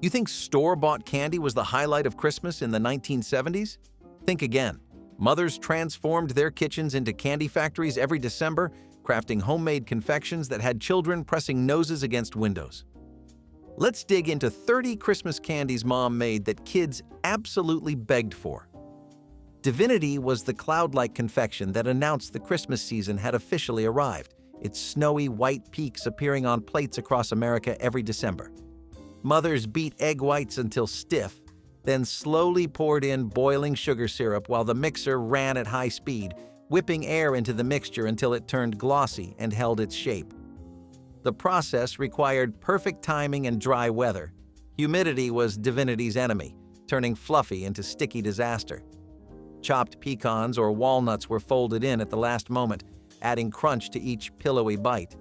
You think store-bought candy was the highlight of Christmas in the 1970s? Think again. Mothers transformed their kitchens into candy factories every December, crafting homemade confections that had children pressing noses against windows. Let's dig into 30 Christmas candies Mom made that kids absolutely begged for. Divinity was the cloud-like confection that announced the Christmas season had officially arrived, its snowy white peaks appearing on plates across America every December. Mothers beat egg whites until stiff, then slowly poured in boiling sugar syrup while the mixer ran at high speed, whipping air into the mixture until it turned glossy and held its shape. The process required perfect timing and dry weather. Humidity was Divinity's enemy, turning fluffy into sticky disaster. Chopped pecans or walnuts were folded in at the last moment, adding crunch to each pillowy bite.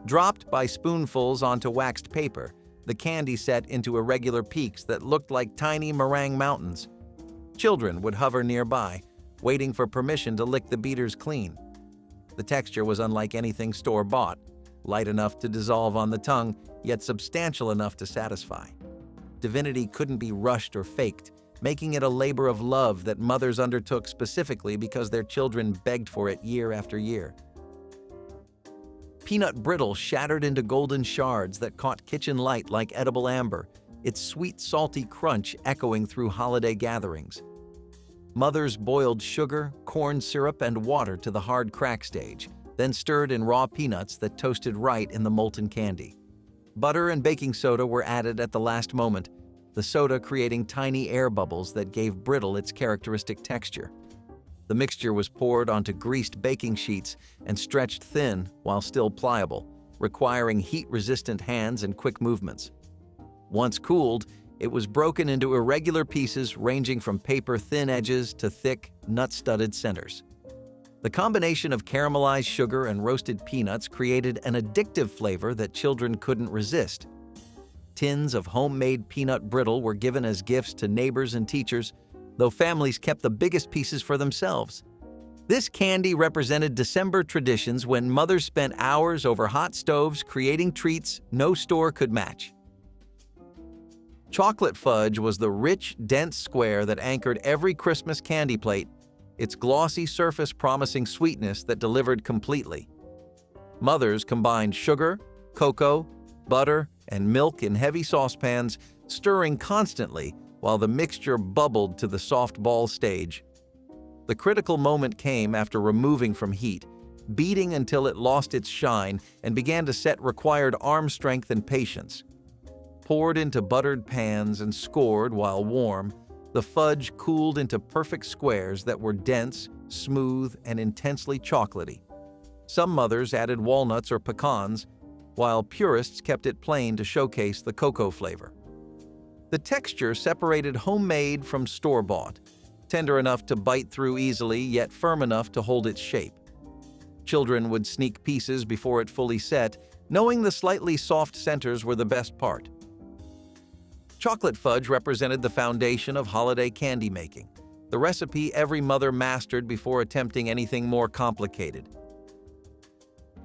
Dropped by spoonfuls onto waxed paper, the candy set into irregular peaks that looked like tiny meringue mountains. Children would hover nearby, waiting for permission to lick the beaters clean. The texture was unlike anything store-bought, light enough to dissolve on the tongue, yet substantial enough to satisfy. Divinity couldn't be rushed or faked, making it a labor of love that mothers undertook specifically because their children begged for it year after year. Peanut Brittle shattered into golden shards that caught kitchen light like edible amber, its sweet, salty crunch echoing through holiday gatherings. Mothers boiled sugar, corn syrup, and water to the hard crack stage, then stirred in raw peanuts that toasted right in the molten candy. Butter and baking soda were added at the last moment, the soda creating tiny air bubbles that gave Brittle its characteristic texture. The mixture was poured onto greased baking sheets and stretched thin while still pliable, requiring heat-resistant hands and quick movements. Once cooled, it was broken into irregular pieces ranging from paper-thin edges to thick, nut-studded centers. The combination of caramelized sugar and roasted peanuts created an addictive flavor that children couldn't resist. Tins of homemade peanut brittle were given as gifts to neighbors and teachers, though families kept the biggest pieces for themselves. This candy represented December traditions when mothers spent hours over hot stoves creating treats no store could match. Chocolate fudge was the rich, dense square that anchored every Christmas candy plate, its glossy surface promising sweetness that delivered completely. Mothers combined sugar, cocoa, butter, and milk in heavy saucepans, stirring constantly while the mixture bubbled to the soft ball stage. The critical moment came after removing from heat, beating until it lost its shine and began to set required arm strength and patience. Poured into buttered pans and scored while warm, the fudge cooled into perfect squares that were dense, smooth, and intensely chocolatey. Some mothers added walnuts or pecans, while purists kept it plain to showcase the cocoa flavor. The texture separated homemade from store-bought, tender enough to bite through easily yet firm enough to hold its shape. Children would sneak pieces before it fully set, knowing the slightly soft centers were the best part. Chocolate fudge represented the foundation of holiday candy making, the recipe every mother mastered before attempting anything more complicated.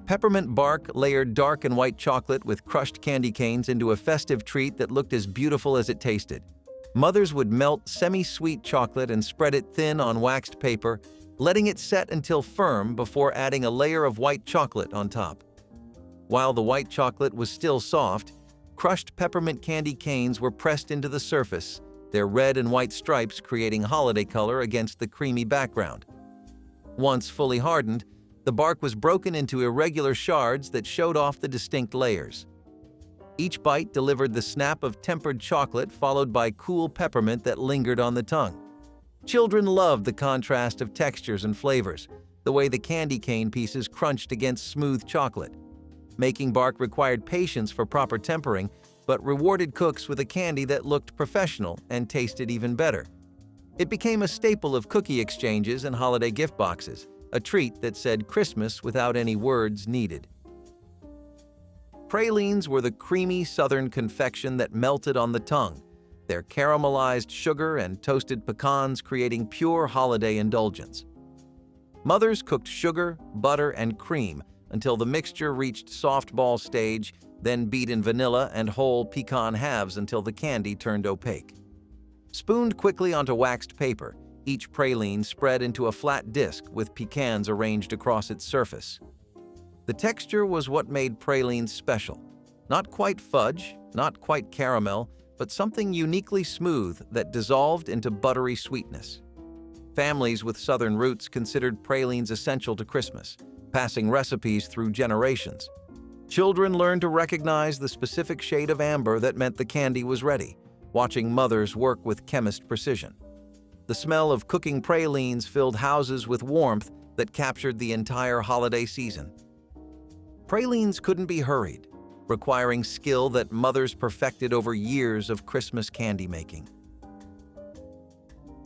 Peppermint bark layered dark and white chocolate with crushed candy canes into a festive treat that looked as beautiful as it tasted. Mothers would melt semi-sweet chocolate and spread it thin on waxed paper, letting it set until firm before adding a layer of white chocolate on top. While the white chocolate was still soft, crushed peppermint candy canes were pressed into the surface, their red and white stripes creating holiday color against the creamy background. Once fully hardened, the bark was broken into irregular shards that showed off the distinct layers. Each bite delivered the snap of tempered chocolate followed by cool peppermint that lingered on the tongue. Children loved the contrast of textures and flavors, the way the candy cane pieces crunched against smooth chocolate. Making bark required patience for proper tempering, but rewarded cooks with a candy that looked professional and tasted even better. It became a staple of cookie exchanges and holiday gift boxes, a treat that said Christmas without any words needed. Pralines were the creamy southern confection that melted on the tongue, their caramelized sugar and toasted pecans creating pure holiday indulgence. Mothers cooked sugar, butter, and cream until the mixture reached soft ball stage, then beat in vanilla and whole pecan halves until the candy turned opaque. Spooned quickly onto waxed paper, each praline spread into a flat disc with pecans arranged across its surface. The texture was what made pralines special. Not quite fudge, not quite caramel, but something uniquely smooth that dissolved into buttery sweetness. Families with Southern roots considered pralines essential to Christmas, passing recipes through generations. Children learned to recognize the specific shade of amber that meant the candy was ready, watching mothers work with chemist precision. The smell of cooking pralines filled houses with warmth that captured the entire holiday season. Pralines couldn't be hurried, requiring skill that mothers perfected over years of Christmas candy making.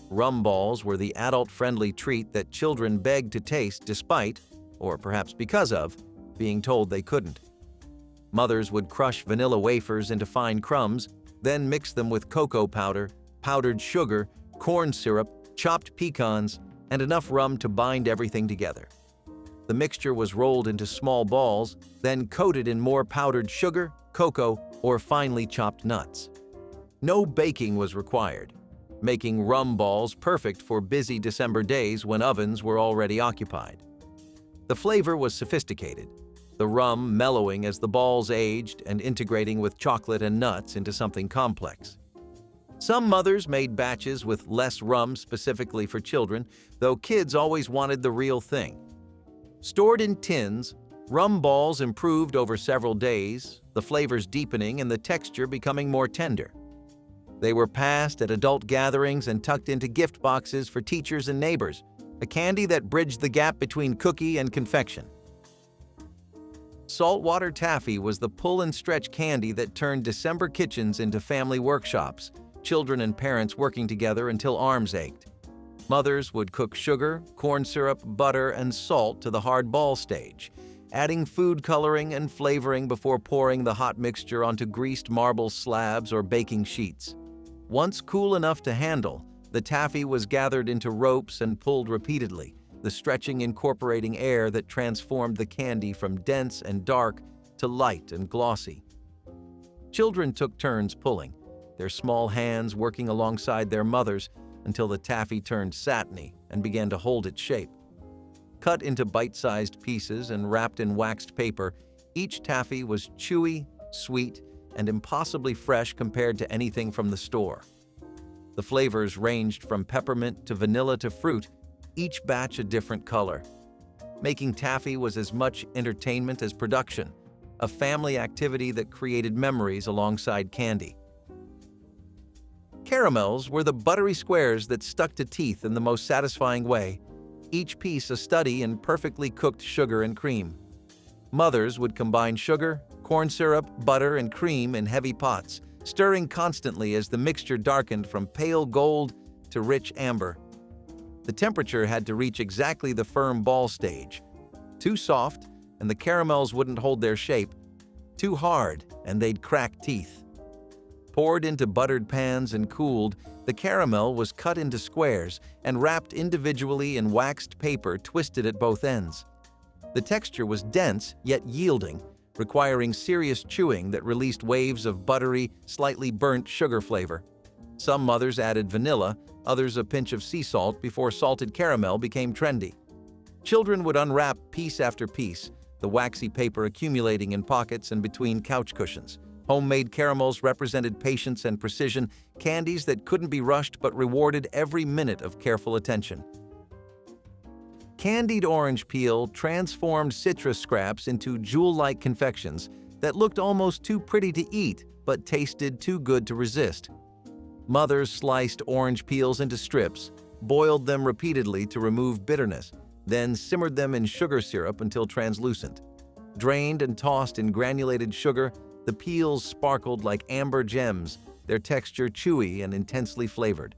Rum balls were the adult-friendly treat that children begged to taste despite, or perhaps because of, being told they couldn't. Mothers would crush vanilla wafers into fine crumbs, then mix them with cocoa powder, powdered sugar, corn syrup, chopped pecans, and enough rum to bind everything together. The mixture was rolled into small balls, then coated in more powdered sugar, cocoa, or finely chopped nuts. No baking was required, making rum balls perfect for busy December days when ovens were already occupied. The flavor was sophisticated, the rum mellowing as the balls aged and integrating with chocolate and nuts into something complex. Some mothers made batches with less rum specifically for children, though kids always wanted the real thing. Stored in tins, rum balls improved over several days, the flavors deepening and the texture becoming more tender. They were passed at adult gatherings and tucked into gift boxes for teachers and neighbors, a candy that bridged the gap between cookie and confection. Saltwater taffy was the pull-and-stretch candy that turned December kitchens into family workshops, children and parents working together until arms ached. Mothers would cook sugar, corn syrup, butter, and salt to the hard ball stage, adding food coloring and flavoring before pouring the hot mixture onto greased marble slabs or baking sheets. Once cool enough to handle, the taffy was gathered into ropes and pulled repeatedly, the stretching incorporating air that transformed the candy from dense and dark to light and glossy. Children took turns pulling, their small hands working alongside their mothers until the taffy turned satiny and began to hold its shape. Cut into bite-sized pieces and wrapped in waxed paper, each taffy was chewy, sweet, and impossibly fresh compared to anything from the store. The flavors ranged from peppermint to vanilla to fruit, each batch a different color. Making taffy was as much entertainment as production, a family activity that created memories alongside candy. Caramels were the buttery squares that stuck to teeth in the most satisfying way, each piece a study in perfectly cooked sugar and cream. Mothers would combine sugar, corn syrup, butter, and cream in heavy pots, stirring constantly as the mixture darkened from pale gold to rich amber. The temperature had to reach exactly the firm ball stage. Too soft, and the caramels wouldn't hold their shape. Too hard, and they'd crack teeth. Poured into buttered pans and cooled, the caramel was cut into squares and wrapped individually in waxed paper twisted at both ends. The texture was dense yet yielding, requiring serious chewing that released waves of buttery, slightly burnt sugar flavor. Some mothers added vanilla, others a pinch of sea salt before salted caramel became trendy. Children would unwrap piece after piece, the waxy paper accumulating in pockets and between couch cushions. Homemade caramels represented patience and precision, candies that couldn't be rushed but rewarded every minute of careful attention. Candied orange peel transformed citrus scraps into jewel-like confections that looked almost too pretty to eat but tasted too good to resist. Mothers sliced orange peels into strips, boiled them repeatedly to remove bitterness, then simmered them in sugar syrup until translucent. Drained and tossed in granulated sugar, the peels sparkled like amber gems, their texture chewy and intensely flavored.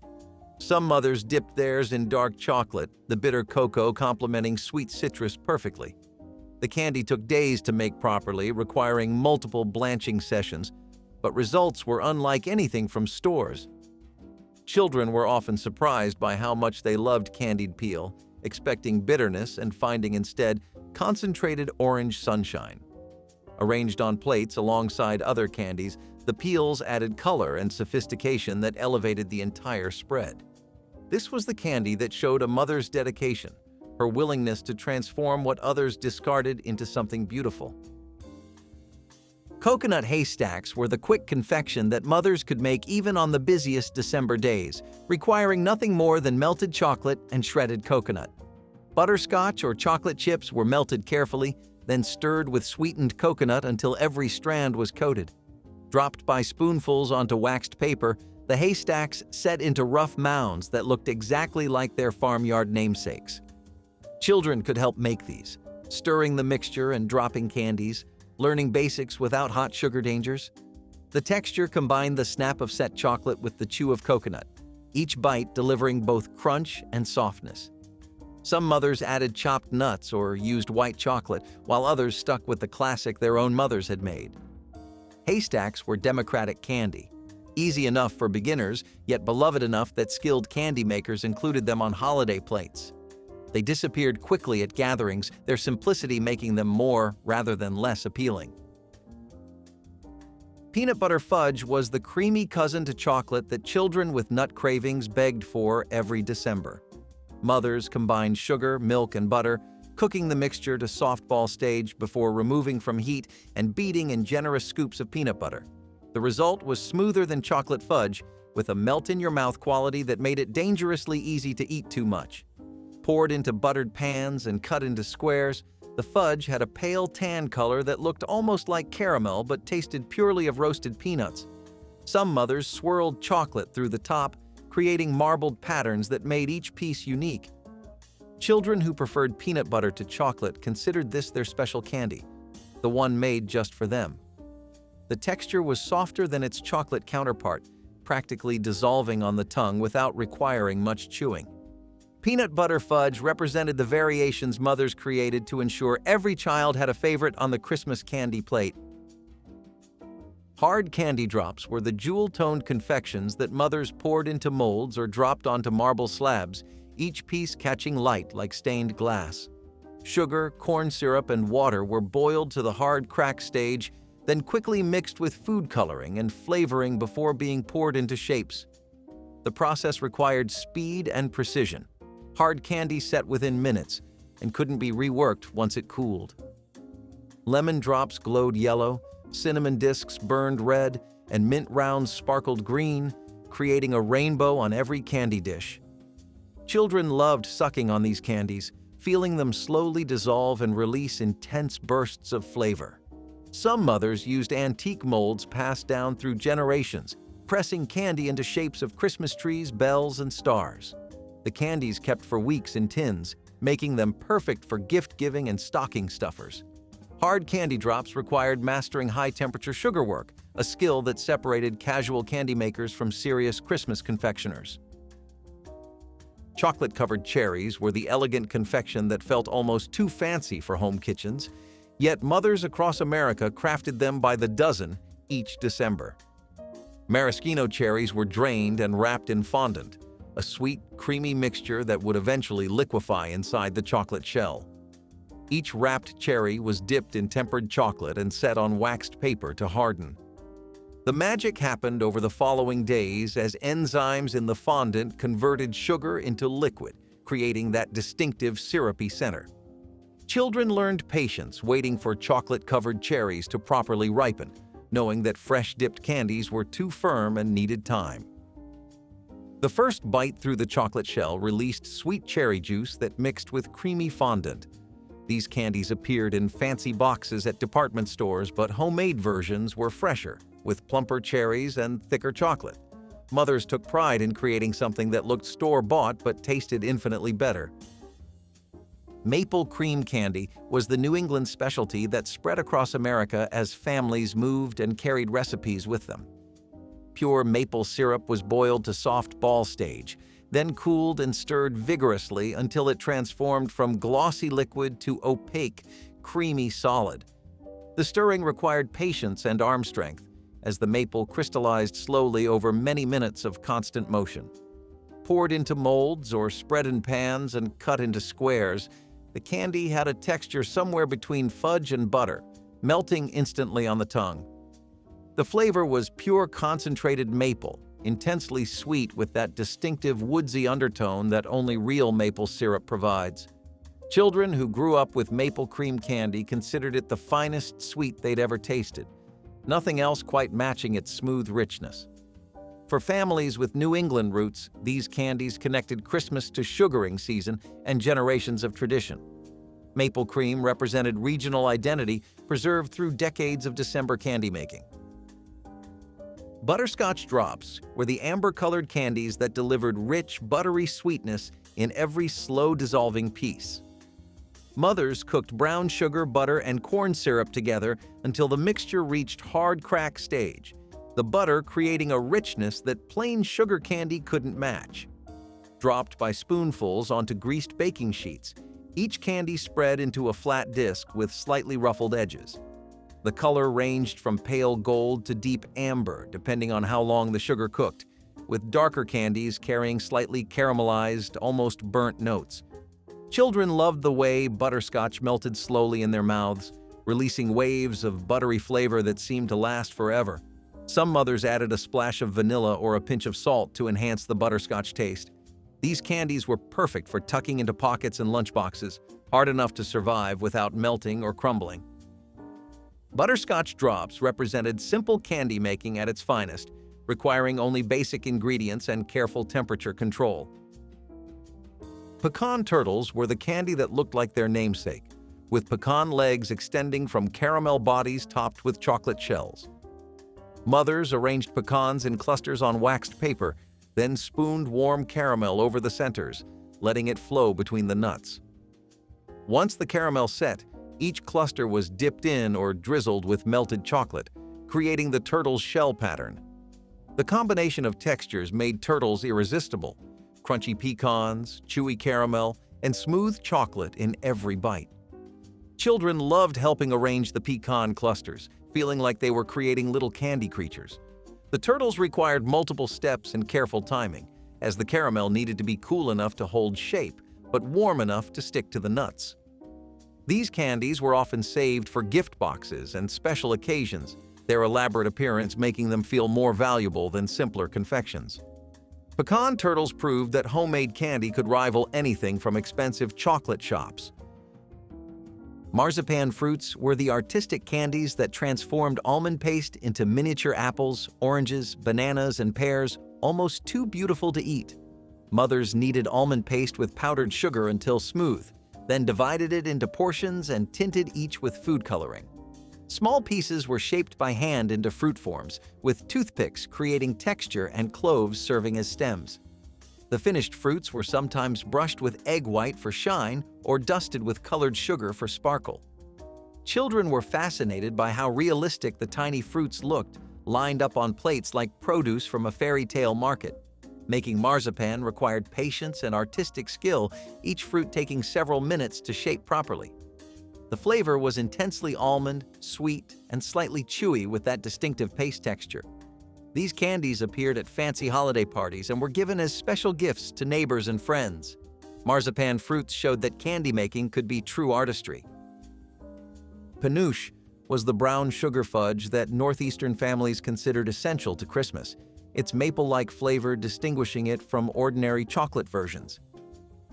Some mothers dipped theirs in dark chocolate, the bitter cocoa complementing sweet citrus perfectly. The candy took days to make properly, requiring multiple blanching sessions, but results were unlike anything from stores. Children were often surprised by how much they loved candied peel, expecting bitterness and finding instead concentrated orange sunshine. Arranged on plates alongside other candies, the peels added color and sophistication that elevated the entire spread. This was the candy that showed a mother's dedication, her willingness to transform what others discarded into something beautiful. Coconut haystacks were the quick confection that mothers could make even on the busiest December days, requiring nothing more than melted chocolate and shredded coconut. Butterscotch or chocolate chips were melted carefully, then stirred with sweetened coconut until every strand was coated. Dropped by spoonfuls onto waxed paper, the haystacks set into rough mounds that looked exactly like their farmyard namesakes. Children could help make these, stirring the mixture and dropping candies, learning basics without hot sugar dangers. The texture combined the snap of set chocolate with the chew of coconut, each bite delivering both crunch and softness. Some mothers added chopped nuts or used white chocolate, while others stuck with the classic their own mothers had made. Haystacks were democratic candy, easy enough for beginners, yet beloved enough that skilled candy makers included them on holiday plates. They disappeared quickly at gatherings, their simplicity making them more rather than less appealing. Peanut butter fudge was the creamy cousin to chocolate that children with nut cravings begged for every December. Mothers combined sugar, milk, and butter, cooking the mixture to softball stage before removing from heat and beating in generous scoops of peanut butter. The result was smoother than chocolate fudge, with a melt-in-your-mouth quality that made it dangerously easy to eat too much. Poured into buttered pans and cut into squares, the fudge had a pale tan color that looked almost like caramel but tasted purely of roasted peanuts. Some mothers swirled chocolate through the top, creating marbled patterns that made each piece unique. Children who preferred peanut butter to chocolate considered this their special candy, the one made just for them. The texture was softer than its chocolate counterpart, practically dissolving on the tongue without requiring much chewing. Peanut butter fudge represented the variations mothers created to ensure every child had a favorite on the Christmas candy plate. Hard candy drops were the jewel-toned confections that mothers poured into molds or dropped onto marble slabs, each piece catching light like stained glass. Sugar, corn syrup, and water were boiled to the hard crack stage, then quickly mixed with food coloring and flavoring before being poured into shapes. The process required speed and precision. Hard candy set within minutes and couldn't be reworked once it cooled. Lemon drops glowed yellow, cinnamon discs burned red, and mint rounds sparkled green, creating a rainbow on every candy dish. Children loved sucking on these candies, feeling them slowly dissolve and release intense bursts of flavor. Some mothers used antique molds passed down through generations, pressing candy into shapes of Christmas trees, bells, and stars. The candies kept for weeks in tins, making them perfect for gift-giving and stocking stuffers. Hard candy drops required mastering high-temperature sugar work, a skill that separated casual candy makers from serious Christmas confectioners. Chocolate-covered cherries were the elegant confection that felt almost too fancy for home kitchens, yet mothers across America crafted them by the dozen each December. Maraschino cherries were drained and wrapped in fondant, a sweet, creamy mixture that would eventually liquefy inside the chocolate shell. Each wrapped cherry was dipped in tempered chocolate and set on waxed paper to harden. The magic happened over the following days as enzymes in the fondant converted sugar into liquid, creating that distinctive syrupy center. Children learned patience waiting for chocolate-covered cherries to properly ripen, knowing that fresh-dipped candies were too firm and needed time. The first bite through the chocolate shell released sweet cherry juice that mixed with creamy fondant. These candies appeared in fancy boxes at department stores, but homemade versions were fresher, with plumper cherries and thicker chocolate. Mothers took pride in creating something that looked store-bought but tasted infinitely better. Maple cream candy was the New England specialty that spread across America as families moved and carried recipes with them. Pure maple syrup was boiled to soft ball stage, then cooled and stirred vigorously until it transformed from glossy liquid to opaque, creamy solid. The stirring required patience and arm strength, as the maple crystallized slowly over many minutes of constant motion. Poured into molds or spread in pans and cut into squares, the candy had a texture somewhere between fudge and butter, melting instantly on the tongue. The flavor was pure concentrated maple, intensely sweet with that distinctive woodsy undertone that only real maple syrup provides. Children who grew up with maple cream candy considered it the finest sweet they'd ever tasted, nothing else quite matching its smooth richness. For families with New England roots, these candies connected Christmas to sugaring season and generations of tradition. Maple cream represented regional identity preserved through decades of December candy making. Butterscotch Drops were the amber-colored candies that delivered rich, buttery sweetness in every slow-dissolving piece. Mothers cooked brown sugar, butter, and corn syrup together until the mixture reached hard crack stage, the butter creating a richness that plain sugar candy couldn't match. Dropped by spoonfuls onto greased baking sheets, each candy spread into a flat disc with slightly ruffled edges. The color ranged from pale gold to deep amber, depending on how long the sugar cooked, with darker candies carrying slightly caramelized, almost burnt notes. Children loved the way butterscotch melted slowly in their mouths, releasing waves of buttery flavor that seemed to last forever. Some mothers added a splash of vanilla or a pinch of salt to enhance the butterscotch taste. These candies were perfect for tucking into pockets and lunchboxes, hard enough to survive without melting or crumbling. Butterscotch Drops represented simple candy making at its finest, requiring only basic ingredients and careful temperature control. Pecan Turtles were the candy that looked like their namesake, with pecan legs extending from caramel bodies topped with chocolate shells. Mothers arranged pecans in clusters on waxed paper, then spooned warm caramel over the centers, letting it flow between the nuts. Once the caramel set, each cluster was dipped in or drizzled with melted chocolate, creating the turtle's shell pattern. The combination of textures made turtles irresistible: crunchy pecans, chewy caramel, and smooth chocolate in every bite. Children loved helping arrange the pecan clusters, feeling like they were creating little candy creatures. The turtles required multiple steps and careful timing, as the caramel needed to be cool enough to hold shape, but warm enough to stick to the nuts. These candies were often saved for gift boxes and special occasions, their elaborate appearance making them feel more valuable than simpler confections. Pecan Turtles proved that homemade candy could rival anything from expensive chocolate shops. Marzipan fruits were the artistic candies that transformed almond paste into miniature apples, oranges, bananas, and pears, almost too beautiful to eat. Mothers kneaded almond paste with powdered sugar until smooth, then divided it into portions and tinted each with food coloring. Small pieces were shaped by hand into fruit forms, with toothpicks creating texture and cloves serving as stems. The finished fruits were sometimes brushed with egg white for shine or dusted with colored sugar for sparkle. Children were fascinated by how realistic the tiny fruits looked, lined up on plates like produce from a fairy tale market. Making marzipan required patience and artistic skill, each fruit taking several minutes to shape properly. The flavor was intensely almond, sweet, and slightly chewy with that distinctive paste texture. These candies appeared at fancy holiday parties and were given as special gifts to neighbors and friends. Marzipan fruits showed that candy making could be true artistry. Penoche was the brown sugar fudge that Northeastern families considered essential to Christmas, its maple-like flavor distinguishing it from ordinary chocolate versions.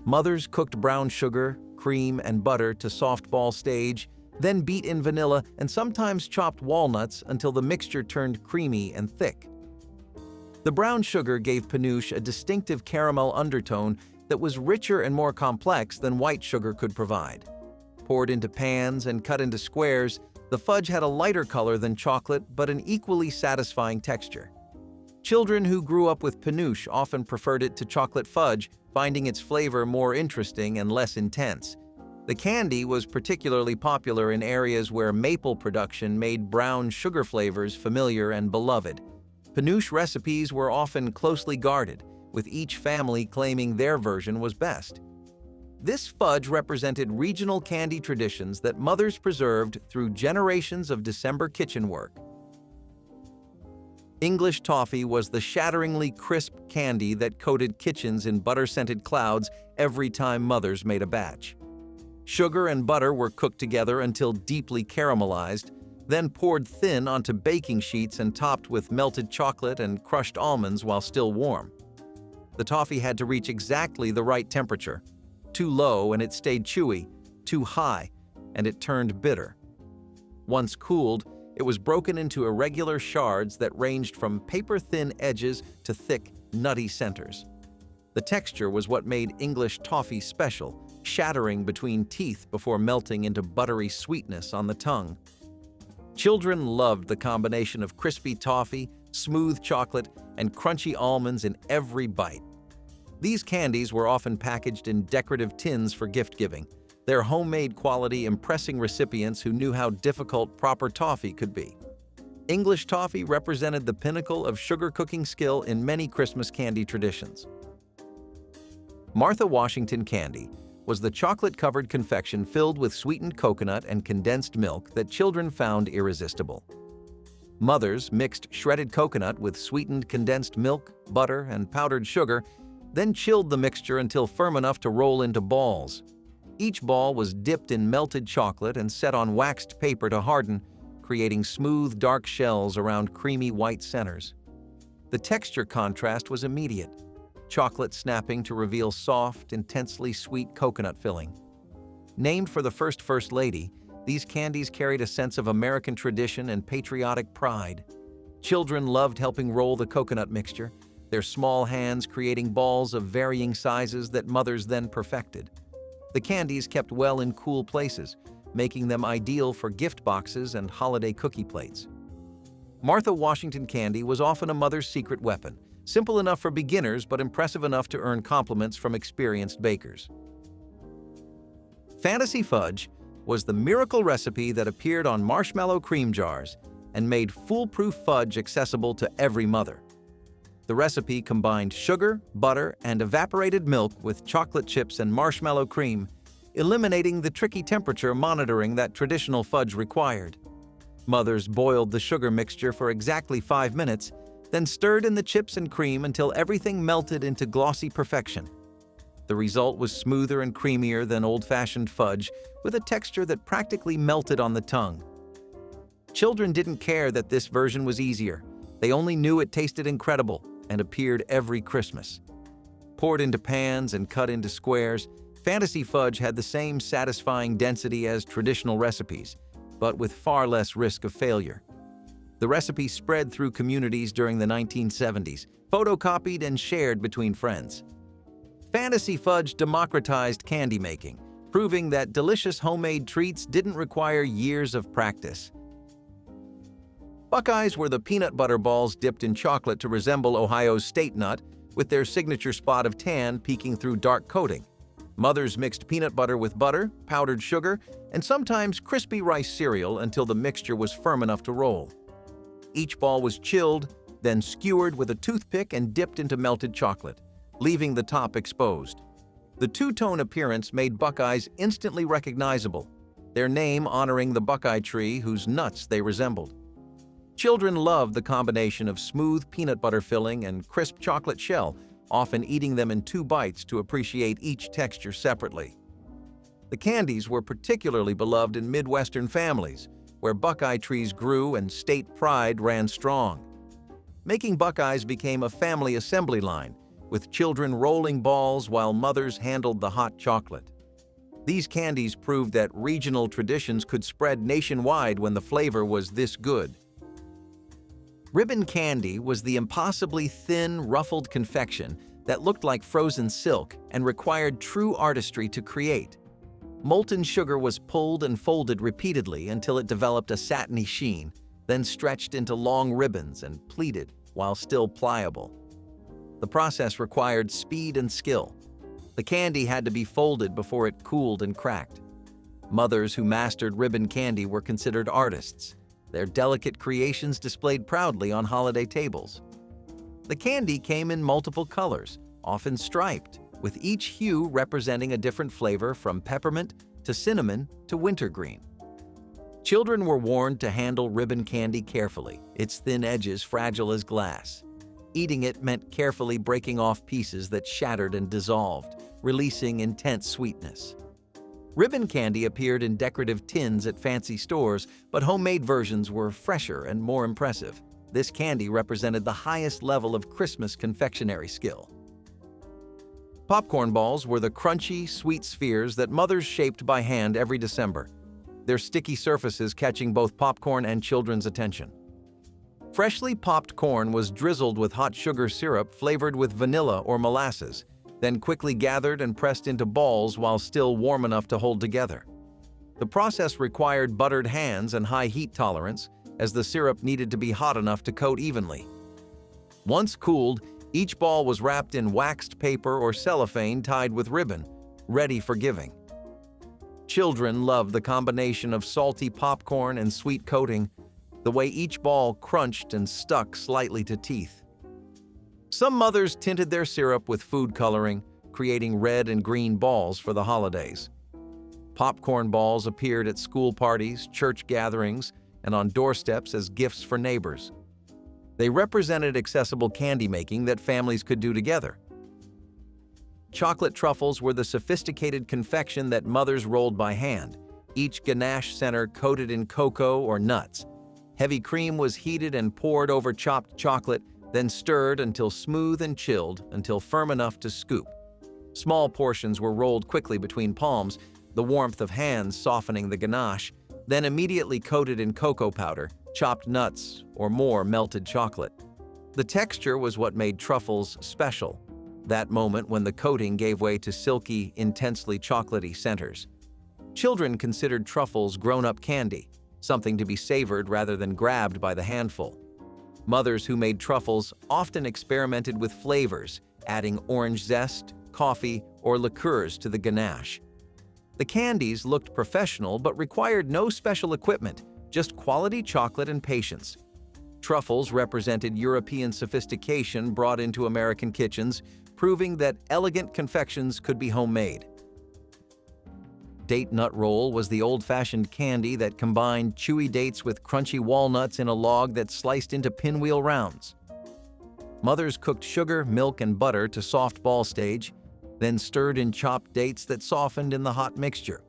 Mothers cooked brown sugar, cream, and butter to soft ball stage, then beat in vanilla and sometimes chopped walnuts until the mixture turned creamy and thick. The brown sugar gave Penoche a distinctive caramel undertone that was richer and more complex than white sugar could provide. Poured into pans and cut into squares, the fudge had a lighter color than chocolate but an equally satisfying texture. Children who grew up with Penoche often preferred it to chocolate fudge, finding its flavor more interesting and less intense. The candy was particularly popular in areas where maple production made brown sugar flavors familiar and beloved. Penoche recipes were often closely guarded, with each family claiming their version was best. This fudge represented regional candy traditions that mothers preserved through generations of December kitchen work. English toffee was the shatteringly crisp candy that coated kitchens in butter-scented clouds every time mothers made a batch. Sugar and butter were cooked together until deeply caramelized, then poured thin onto baking sheets and topped with melted chocolate and crushed almonds while still warm. The toffee had to reach exactly the right temperature. Too low and it stayed chewy, too high and it turned bitter. Once cooled, it was broken into irregular shards that ranged from paper-thin edges to thick, nutty centers. The texture was what made English toffee special, shattering between teeth before melting into buttery sweetness on the tongue. Children loved the combination of crispy toffee, smooth chocolate, and crunchy almonds in every bite. These candies were often packaged in decorative tins for gift-giving, their homemade quality impressing recipients who knew how difficult proper toffee could be. English toffee represented the pinnacle of sugar cooking skill in many Christmas candy traditions. Martha Washington candy was the chocolate-covered confection filled with sweetened coconut and condensed milk that children found irresistible. Mothers mixed shredded coconut with sweetened condensed milk, butter, and powdered sugar, then chilled the mixture until firm enough to roll into balls. Each ball was dipped in melted chocolate and set on waxed paper to harden, creating smooth, dark shells around creamy white centers. The texture contrast was immediate, chocolate snapping to reveal soft, intensely sweet coconut filling. Named for the First Lady, these candies carried a sense of American tradition and patriotic pride. Children loved helping roll the coconut mixture, their small hands creating balls of varying sizes that mothers then perfected. The candies kept well in cool places, making them ideal for gift boxes and holiday cookie plates. Martha Washington candy was often a mother's secret weapon, simple enough for beginners but impressive enough to earn compliments from experienced bakers. Fantasy Fudge was the miracle recipe that appeared on marshmallow cream jars and made foolproof fudge accessible to every mother. The recipe combined sugar, butter, and evaporated milk with chocolate chips and marshmallow cream, eliminating the tricky temperature monitoring that traditional fudge required. Mothers boiled the sugar mixture for exactly 5 minutes, then stirred in the chips and cream until everything melted into glossy perfection. The result was smoother and creamier than old-fashioned fudge, with a texture that practically melted on the tongue. Children didn't care that this version was easier. They only knew it tasted incredible and appeared every Christmas. Poured into pans and cut into squares, Fantasy Fudge had the same satisfying density as traditional recipes, but with far less risk of failure. The recipe spread through communities during the 1970s, photocopied and shared between friends. Fantasy Fudge democratized candy making, proving that delicious homemade treats didn't require years of practice. Buckeyes were the peanut butter balls dipped in chocolate to resemble Ohio's state nut, with their signature spot of tan peeking through dark coating. Mothers mixed peanut butter with butter, powdered sugar, and sometimes crispy rice cereal until the mixture was firm enough to roll. Each ball was chilled, then skewered with a toothpick and dipped into melted chocolate, leaving the top exposed. The two-tone appearance made Buckeyes instantly recognizable, their name honoring the Buckeye tree whose nuts they resembled. Children loved the combination of smooth peanut butter filling and crisp chocolate shell, often eating them in 2 bites to appreciate each texture separately. The candies were particularly beloved in Midwestern families, where Buckeye trees grew and state pride ran strong. Making Buckeyes became a family assembly line, with children rolling balls while mothers handled the hot chocolate. These candies proved that regional traditions could spread nationwide when the flavor was this good. Ribbon candy was the impossibly thin, ruffled confection that looked like frozen silk and required true artistry to create. Molten sugar was pulled and folded repeatedly until it developed a satiny sheen, then stretched into long ribbons and pleated while still pliable. The process required speed and skill. The candy had to be folded before it cooled and cracked. Mothers who mastered ribbon candy were considered artists, their delicate creations displayed proudly on holiday tables. The candy came in multiple colors, often striped, with each hue representing a different flavor from peppermint to cinnamon to wintergreen. Children were warned to handle ribbon candy carefully, its thin edges fragile as glass. Eating it meant carefully breaking off pieces that shattered and dissolved, releasing intense sweetness. Ribbon candy appeared in decorative tins at fancy stores, but homemade versions were fresher and more impressive. This candy represented the highest level of Christmas confectionery skill. Popcorn balls were the crunchy, sweet spheres that mothers shaped by hand every December, their sticky surfaces catching both popcorn and children's attention. Freshly popped corn was drizzled with hot sugar syrup flavored with vanilla or molasses, then quickly gathered and pressed into balls while still warm enough to hold together. The process required buttered hands and high heat tolerance, as the syrup needed to be hot enough to coat evenly. Once cooled, each ball was wrapped in waxed paper or cellophane tied with ribbon, ready for giving. Children loved the combination of salty popcorn and sweet coating, the way each ball crunched and stuck slightly to teeth. Some mothers tinted their syrup with food coloring, creating red and green balls for the holidays. Popcorn balls appeared at school parties, church gatherings, and on doorsteps as gifts for neighbors. They represented accessible candy making that families could do together. Chocolate truffles were the sophisticated confection that mothers rolled by hand, each ganache center coated in cocoa or nuts. Heavy cream was heated and poured over chopped chocolate, then stirred until smooth and chilled until firm enough to scoop. Small portions were rolled quickly between palms, the warmth of hands softening the ganache, then immediately coated in cocoa powder, chopped nuts, or more melted chocolate. The texture was what made truffles special, that moment when the coating gave way to silky, intensely chocolatey centers. Children considered truffles grown-up candy, something to be savored rather than grabbed by the handful. Mothers who made truffles often experimented with flavors, adding orange zest, coffee, or liqueurs to the ganache. The candies looked professional but required no special equipment, just quality chocolate and patience. Truffles represented European sophistication brought into American kitchens, proving that elegant confections could be homemade. Date nut roll was the old-fashioned candy that combined chewy dates with crunchy walnuts in a log that sliced into pinwheel rounds. Mothers cooked sugar, milk, and butter to soft ball stage, then stirred in chopped dates that softened in the hot mixture.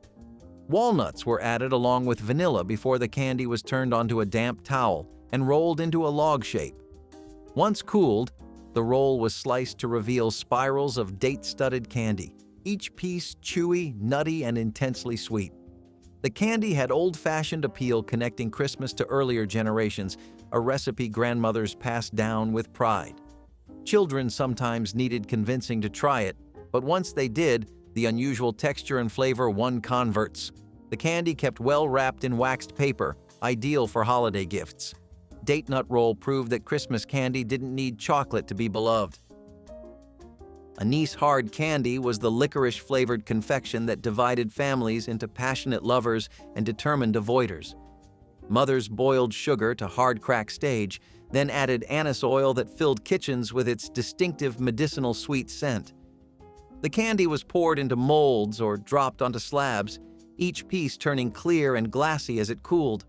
Walnuts were added along with vanilla before the candy was turned onto a damp towel and rolled into a log shape. Once cooled, the roll was sliced to reveal spirals of date-studded candy, each piece chewy, nutty, and intensely sweet. The candy had old-fashioned appeal connecting Christmas to earlier generations, a recipe grandmothers passed down with pride. Children sometimes needed convincing to try it, but once they did, the unusual texture and flavor won converts. The candy kept well wrapped in waxed paper, ideal for holiday gifts. Date nut roll proved that Christmas candy didn't need chocolate to be beloved. Anise hard candy was the licorice-flavored confection that divided families into passionate lovers and determined avoiders. Mothers boiled sugar to hard crack stage, then added anise oil that filled kitchens with its distinctive medicinal sweet scent. The candy was poured into molds or dropped onto slabs, each piece turning clear and glassy as it cooled.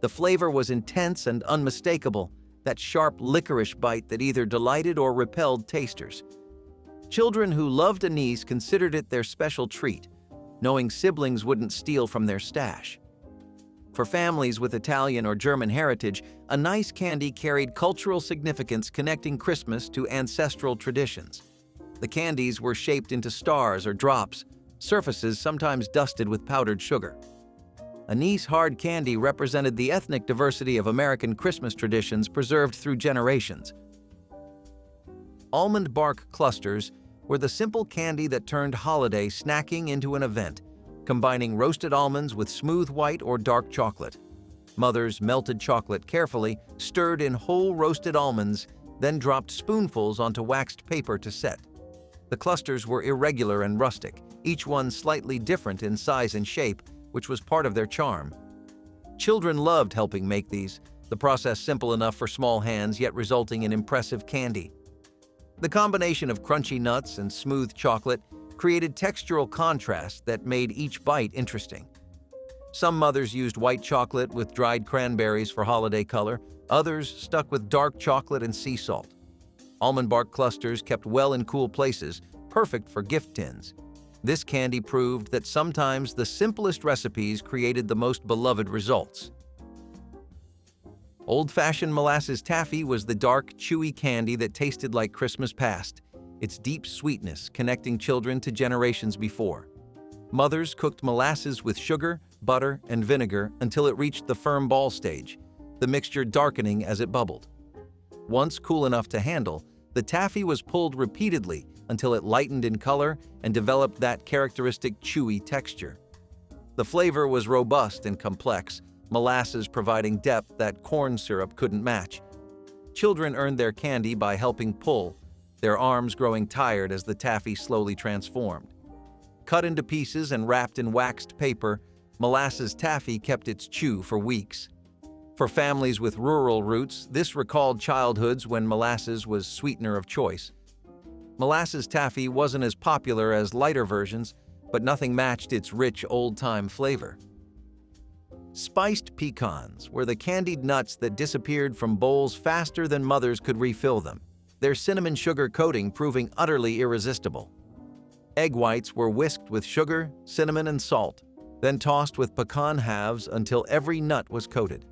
The flavor was intense and unmistakable, that sharp licorice bite that either delighted or repelled tasters. Children who loved anise considered it their special treat, knowing siblings wouldn't steal from their stash. For families with Italian or German heritage, anise candy carried cultural significance connecting Christmas to ancestral traditions. The candies were shaped into stars or drops, surfaces sometimes dusted with powdered sugar. Anise hard candy represented the ethnic diversity of American Christmas traditions preserved through generations. Almond bark clusters were the simple candy that turned holiday snacking into an event, combining roasted almonds with smooth white or dark chocolate. Mothers melted chocolate carefully, stirred in whole roasted almonds, then dropped spoonfuls onto waxed paper to set. The clusters were irregular and rustic, each one slightly different in size and shape, which was part of their charm. Children loved helping make these, the process simple enough for small hands yet resulting in impressive candy. The combination of crunchy nuts and smooth chocolate created textural contrast that made each bite interesting. Some mothers used white chocolate with dried cranberries for holiday color, others stuck with dark chocolate and sea salt. Almond bark clusters kept well in cool places, perfect for gift tins. This candy proved that sometimes the simplest recipes created the most beloved results. Old-fashioned molasses taffy was the dark, chewy candy that tasted like Christmas past, its deep sweetness connecting children to generations before. Mothers cooked molasses with sugar, butter, and vinegar until it reached the firm ball stage, the mixture darkening as it bubbled. Once cool enough to handle, the taffy was pulled repeatedly until it lightened in color and developed that characteristic chewy texture. The flavor was robust and complex, molasses providing depth that corn syrup couldn't match. Children earned their candy by helping pull, their arms growing tired as the taffy slowly transformed. Cut into pieces and wrapped in waxed paper, molasses taffy kept its chew for weeks. For families with rural roots, this recalled childhoods when molasses was sweetener of choice. Molasses taffy wasn't as popular as lighter versions, but nothing matched its rich old-time flavor. Spiced pecans were the candied nuts that disappeared from bowls faster than mothers could refill them, their cinnamon sugar coating proving utterly irresistible. Egg whites were whisked with sugar, cinnamon, and salt, then tossed with pecan halves until every nut was coated.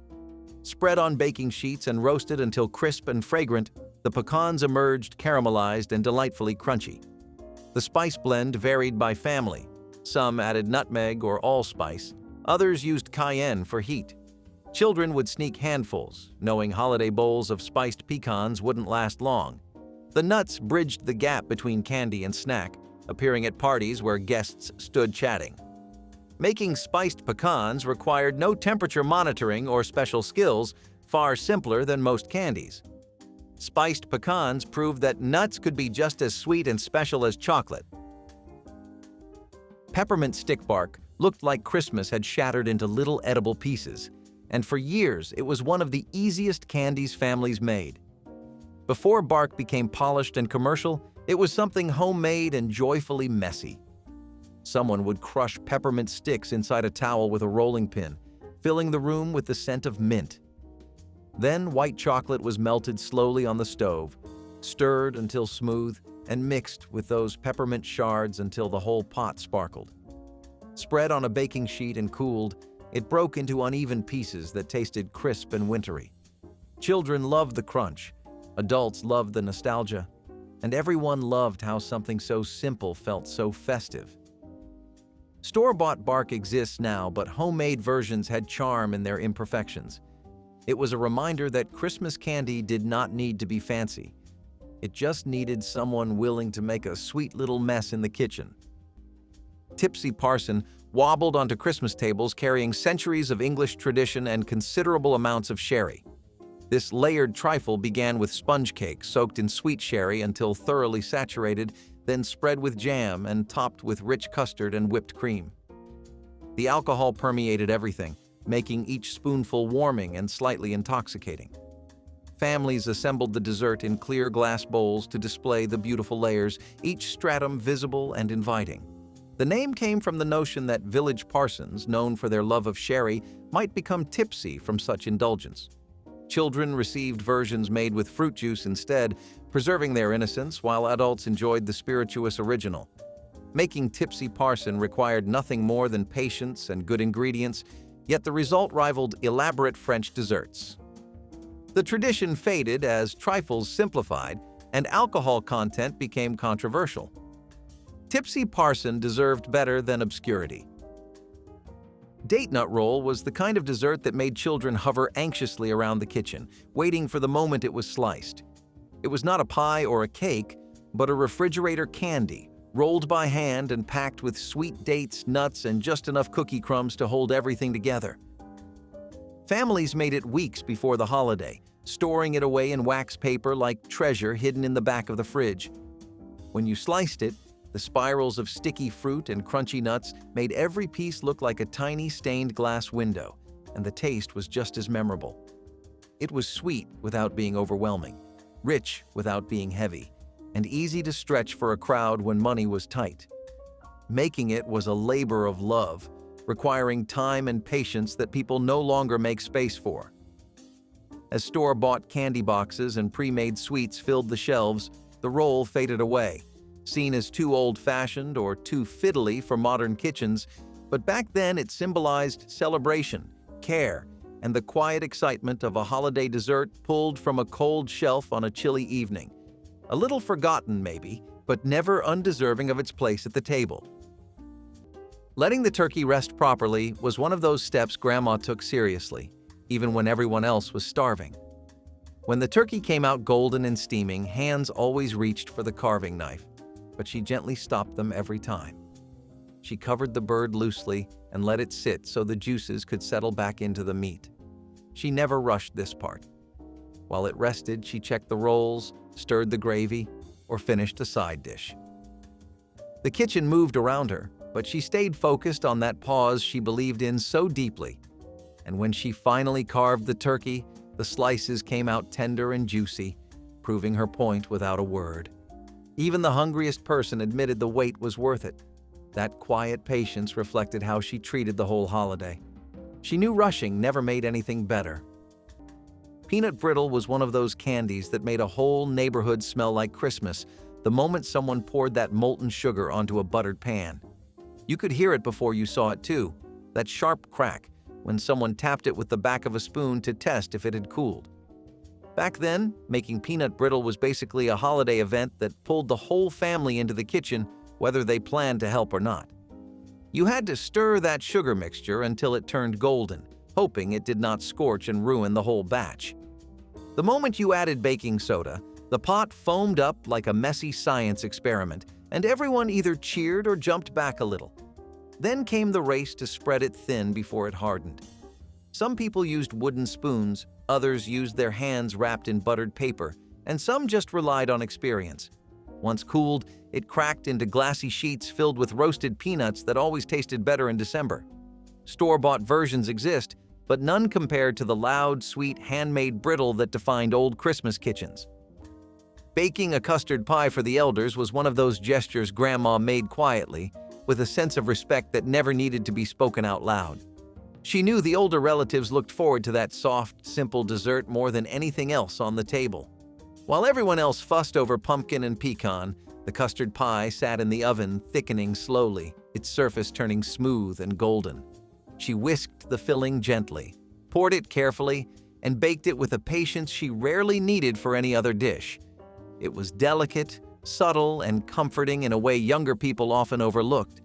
Spread on baking sheets and roasted until crisp and fragrant, the pecans emerged caramelized and delightfully crunchy. The spice blend varied by family. Some added nutmeg or allspice, others used cayenne for heat. Children would sneak handfuls, knowing holiday bowls of spiced pecans wouldn't last long. The nuts bridged the gap between candy and snack, appearing at parties where guests stood chatting. Making spiced pecans required no temperature monitoring or special skills, far simpler than most candies. Spiced pecans proved that nuts could be just as sweet and special as chocolate. Peppermint stick bark looked like Christmas had shattered into little edible pieces, and for years it was one of the easiest candies families made. Before bark became polished and commercial, it was something homemade and joyfully messy. Someone would crush peppermint sticks inside a towel with a rolling pin, filling the room with the scent of mint. Then white chocolate was melted slowly on the stove, stirred until smooth, and mixed with those peppermint shards until the whole pot sparkled. Spread on a baking sheet and cooled, it broke into uneven pieces that tasted crisp and wintry. Children loved the crunch, adults loved the nostalgia, and everyone loved how something so simple felt so festive. Store-bought bark exists now, but homemade versions had charm in their imperfections. It was a reminder that Christmas candy did not need to be fancy. It just needed someone willing to make a sweet little mess in the kitchen. Tipsy Parson wobbled onto Christmas tables carrying centuries of English tradition and considerable amounts of sherry. This layered trifle began with sponge cake soaked in sweet sherry until thoroughly saturated, then spread with jam and topped with rich custard and whipped cream. The alcohol permeated everything, making each spoonful warming and slightly intoxicating. Families assembled the dessert in clear glass bowls to display the beautiful layers, each stratum visible and inviting. The name came from the notion that village parsons, known for their love of sherry, might become tipsy from such indulgence. Children received versions made with fruit juice instead, preserving their innocence while adults enjoyed the spirituous original. Making Tipsy Parson required nothing more than patience and good ingredients, yet the result rivaled elaborate French desserts. The tradition faded as trifles simplified and alcohol content became controversial. Tipsy Parson deserved better than obscurity. Date nut roll was the kind of dessert that made children hover anxiously around the kitchen, waiting for the moment it was sliced. It was not a pie or a cake, but a refrigerator candy, rolled by hand and packed with sweet dates, nuts, and just enough cookie crumbs to hold everything together. Families made it weeks before the holiday, storing it away in wax paper like treasure hidden in the back of the fridge. When you sliced it, the spirals of sticky fruit and crunchy nuts made every piece look like a tiny stained glass window, and the taste was just as memorable. It was sweet without being overwhelming, rich without being heavy, and easy to stretch for a crowd when money was tight. Making it was a labor of love, requiring time and patience that people no longer make space for. As store-bought candy boxes and pre-made sweets filled the shelves, the roll faded away, Seen as too old-fashioned or too fiddly for modern kitchens, but back then it symbolized celebration, care, and the quiet excitement of a holiday dessert pulled from a cold shelf on a chilly evening. A little forgotten, maybe, but never undeserving of its place at the table. Letting the turkey rest properly was one of those steps Grandma took seriously, even when everyone else was starving. When the turkey came out golden and steaming, hands always reached for the carving knife, but she gently stopped them every time. She covered the bird loosely and let it sit so the juices could settle back into the meat. She never rushed this part. While it rested, she checked the rolls, stirred the gravy, or finished a side dish. The kitchen moved around her, but she stayed focused on that pause she believed in so deeply. And when she finally carved the turkey, the slices came out tender and juicy, proving her point without a word. Even the hungriest person admitted the wait was worth it. That quiet patience reflected how she treated the whole holiday. She knew rushing never made anything better. Peanut brittle was one of those candies that made a whole neighborhood smell like Christmas the moment someone poured that molten sugar onto a buttered pan. You could hear it before you saw it too, that sharp crack when someone tapped it with the back of a spoon to test if it had cooled. Back then, making peanut brittle was basically a holiday event that pulled the whole family into the kitchen, whether they planned to help or not. You had to stir that sugar mixture until it turned golden, hoping it did not scorch and ruin the whole batch. The moment you added baking soda, the pot foamed up like a messy science experiment, and everyone either cheered or jumped back a little. Then came the race to spread it thin before it hardened. Some people used wooden spoons, others used their hands wrapped in buttered paper, and some just relied on experience. Once cooled, it cracked into glassy sheets filled with roasted peanuts that always tasted better in December. Store-bought versions exist, but none compared to the loud, sweet, handmade brittle that defined old Christmas kitchens. Baking a custard pie for the elders was one of those gestures Grandma made quietly, with a sense of respect that never needed to be spoken out loud. She knew the older relatives looked forward to that soft, simple dessert more than anything else on the table. While everyone else fussed over pumpkin and pecan, the custard pie sat in the oven, thickening slowly, its surface turning smooth and golden. She whisked the filling gently, poured it carefully, and baked it with a patience she rarely needed for any other dish. It was delicate, subtle, and comforting in a way younger people often overlooked.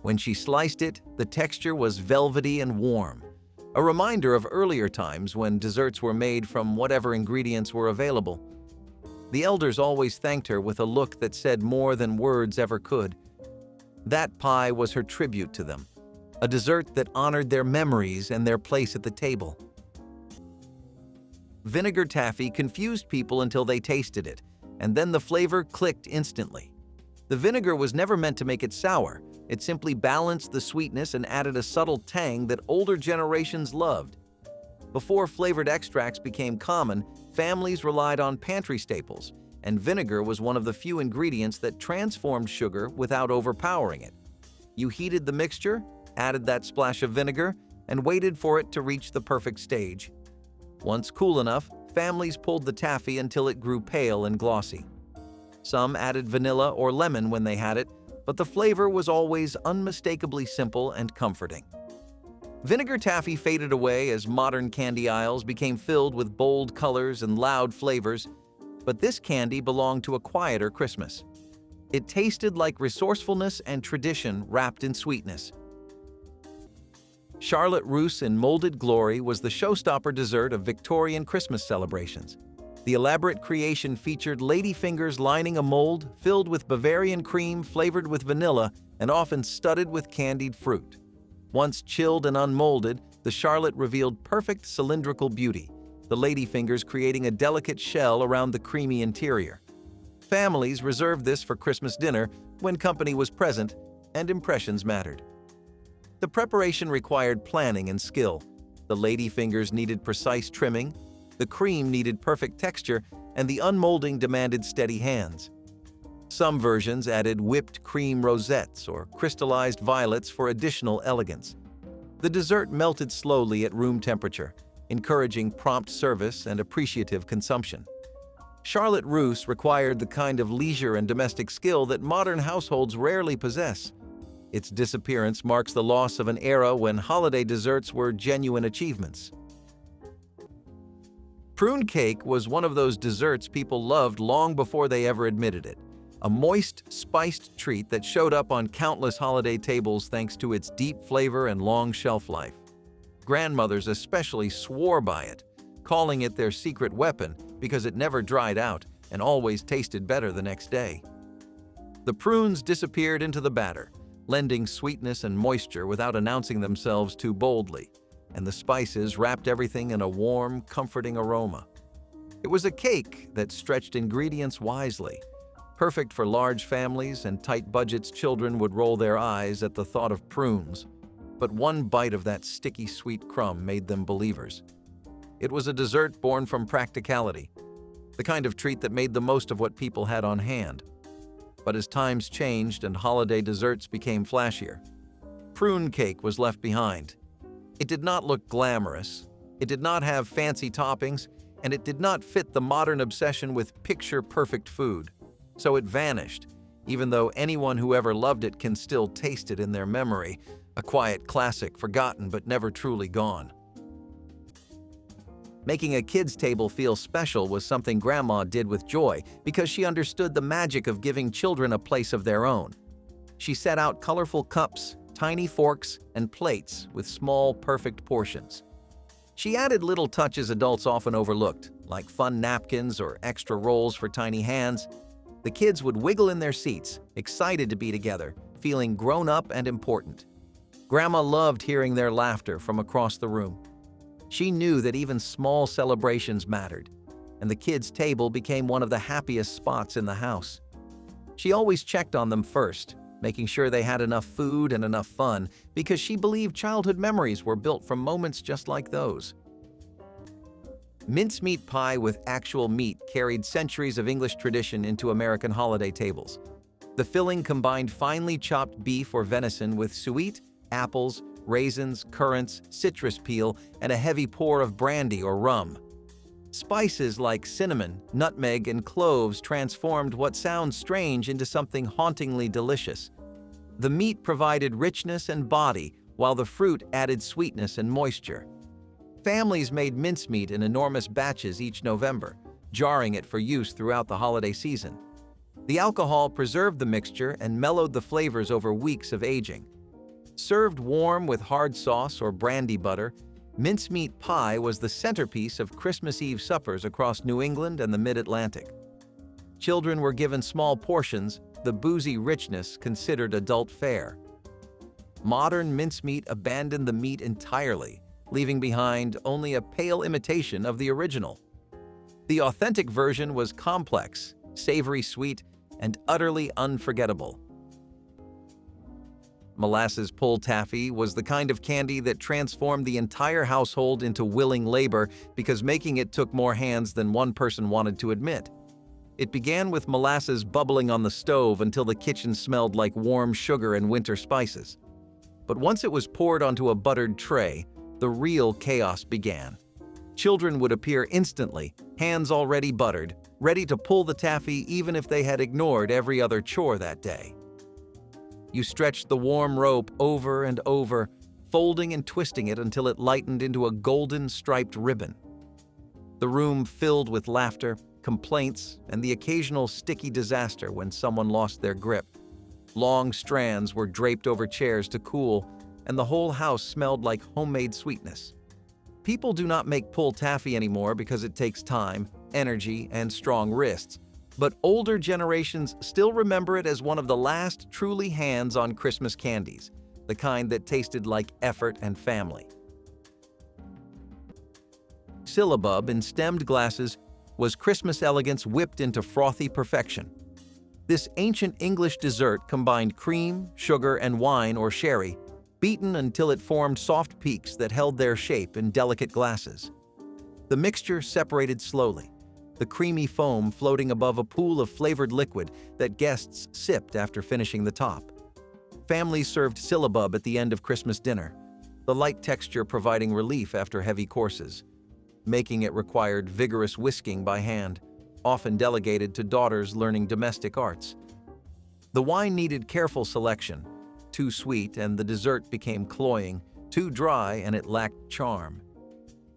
When she sliced it, the texture was velvety and warm, a reminder of earlier times when desserts were made from whatever ingredients were available. The elders always thanked her with a look that said more than words ever could. That pie was her tribute to them, a dessert that honored their memories and their place at the table. Vinegar taffy confused people until they tasted it, and then the flavor clicked instantly. The vinegar was never meant to make it sour. It simply balanced the sweetness and added a subtle tang that older generations loved. Before flavored extracts became common, families relied on pantry staples, and vinegar was one of the few ingredients that transformed sugar without overpowering it. You heated the mixture, added that splash of vinegar, and waited for it to reach the perfect stage. Once cool enough, families pulled the taffy until it grew pale and glossy. Some added vanilla or lemon when they had it, but the flavor was always unmistakably simple and comforting. Vinegar taffy faded away as modern candy aisles became filled with bold colors and loud flavors, but this candy belonged to a quieter Christmas. It tasted like resourcefulness and tradition wrapped in sweetness. Charlotte Russe in Molded Glory was the showstopper dessert of Victorian Christmas celebrations. The elaborate creation featured ladyfingers lining a mold filled with Bavarian cream flavored with vanilla and often studded with candied fruit. Once chilled and unmolded, the Charlotte revealed perfect cylindrical beauty, the ladyfingers creating a delicate shell around the creamy interior. Families reserved this for Christmas dinner when company was present and impressions mattered. The preparation required planning and skill. The ladyfingers needed precise trimming, the cream needed perfect texture, and the unmolding demanded steady hands. Some versions added whipped cream rosettes or crystallized violets for additional elegance. The dessert melted slowly at room temperature, encouraging prompt service and appreciative consumption. Charlotte Russe required the kind of leisure and domestic skill that modern households rarely possess. Its disappearance marks the loss of an era when holiday desserts were genuine achievements. Prune cake was one of those desserts people loved long before they ever admitted it. A moist, spiced treat that showed up on countless holiday tables thanks to its deep flavor and long shelf life. Grandmothers especially swore by it, calling it their secret weapon because it never dried out and always tasted better the next day. The prunes disappeared into the batter, lending sweetness and moisture without announcing themselves too boldly, and the spices wrapped everything in a warm, comforting aroma. It was a cake that stretched ingredients wisely, perfect for large families and tight budgets. Children would roll their eyes at the thought of prunes, but one bite of that sticky sweet crumb made them believers. It was a dessert born from practicality, the kind of treat that made the most of what people had on hand. But as times changed and holiday desserts became flashier, prune cake was left behind. It did not look glamorous, it did not have fancy toppings, and it did not fit the modern obsession with picture-perfect food. So it vanished, even though anyone who ever loved it can still taste it in their memory, a quiet classic forgotten but never truly gone. Making a kid's table feel special was something Grandma did with joy because she understood the magic of giving children a place of their own. She set out colorful cups, tiny forks, and plates with small, perfect portions. She added little touches adults often overlooked, like fun napkins or extra rolls for tiny hands. The kids would wiggle in their seats, excited to be together, feeling grown up and important. Grandma loved hearing their laughter from across the room. She knew that even small celebrations mattered, and the kids' table became one of the happiest spots in the house. She always checked on them first, making sure they had enough food and enough fun, because she believed childhood memories were built from moments just like those. Mincemeat pie with actual meat carried centuries of English tradition into American holiday tables. The filling combined finely chopped beef or venison with suet, apples, raisins, currants, citrus peel, and a heavy pour of brandy or rum. Spices like cinnamon, nutmeg, and cloves transformed what sounds strange into something hauntingly delicious. The meat provided richness and body, while the fruit added sweetness and moisture. Families made mincemeat in enormous batches each November, jarring it for use throughout the holiday season. The alcohol preserved the mixture and mellowed the flavors over weeks of aging. Served warm with hard sauce or brandy butter, mincemeat pie was the centerpiece of Christmas Eve suppers across New England and the Mid-Atlantic. Children were given small portions, the boozy richness considered adult fare. Modern mincemeat abandoned the meat entirely, leaving behind only a pale imitation of the original. The authentic version was complex, savory sweet, and utterly unforgettable. Molasses pull taffy was the kind of candy that transformed the entire household into willing labor because making it took more hands than one person wanted to admit. It began with molasses bubbling on the stove until the kitchen smelled like warm sugar and winter spices. But once it was poured onto a buttered tray, the real chaos began. Children would appear instantly, hands already buttered, ready to pull the taffy even if they had ignored every other chore that day. You stretched the warm rope over and over, folding and twisting it until it lightened into a golden striped ribbon. The room filled with laughter, complaints, and the occasional sticky disaster when someone lost their grip. Long strands were draped over chairs to cool, and the whole house smelled like homemade sweetness. People do not make pull taffy anymore because it takes time, energy, and strong wrists, but older generations still remember it as one of the last truly hands-on Christmas candies, the kind that tasted like effort and family. Syllabub in stemmed glasses was Christmas elegance whipped into frothy perfection. This ancient English dessert combined cream, sugar, and wine or sherry, beaten until it formed soft peaks that held their shape in delicate glasses. The mixture separated slowly, the creamy foam floating above a pool of flavored liquid that guests sipped after finishing the top. Families served syllabub at the end of Christmas dinner, the light texture providing relief after heavy courses. Making it required vigorous whisking by hand, often delegated to daughters learning domestic arts. The wine needed careful selection. Too sweet and the dessert became cloying, too dry and it lacked charm.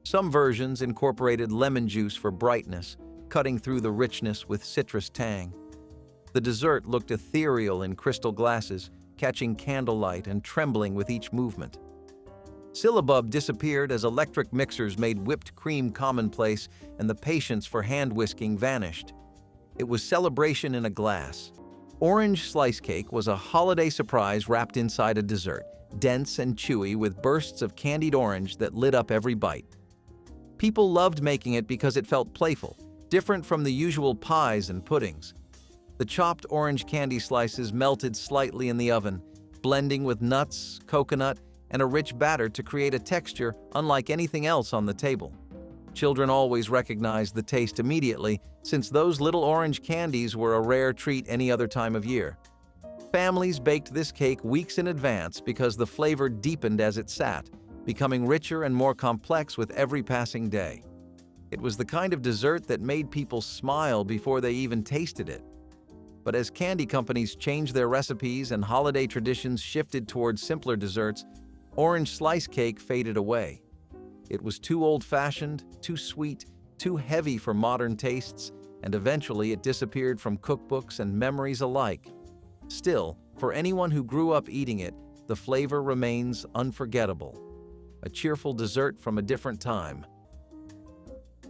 Some versions incorporated lemon juice for brightness, cutting through the richness with citrus tang. The dessert looked ethereal in crystal glasses, catching candlelight and trembling with each movement. Syllabub disappeared as electric mixers made whipped cream commonplace and the patience for hand-whisking vanished. It was celebration in a glass. Orange slice cake was a holiday surprise wrapped inside a dessert, dense and chewy with bursts of candied orange that lit up every bite. People loved making it because it felt playful, different from the usual pies and puddings. The chopped orange candy slices melted slightly in the oven, blending with nuts, coconut, and a rich batter to create a texture unlike anything else on the table. Children always recognized the taste immediately, since those little orange candies were a rare treat any other time of year. Families baked this cake weeks in advance because the flavor deepened as it sat, becoming richer and more complex with every passing day. It was the kind of dessert that made people smile before they even tasted it. But as candy companies changed their recipes and holiday traditions shifted towards simpler desserts, orange slice cake faded away. It was too old-fashioned, too sweet, too heavy for modern tastes, and eventually it disappeared from cookbooks and memories alike. Still, for anyone who grew up eating it, the flavor remains unforgettable. A cheerful dessert from a different time.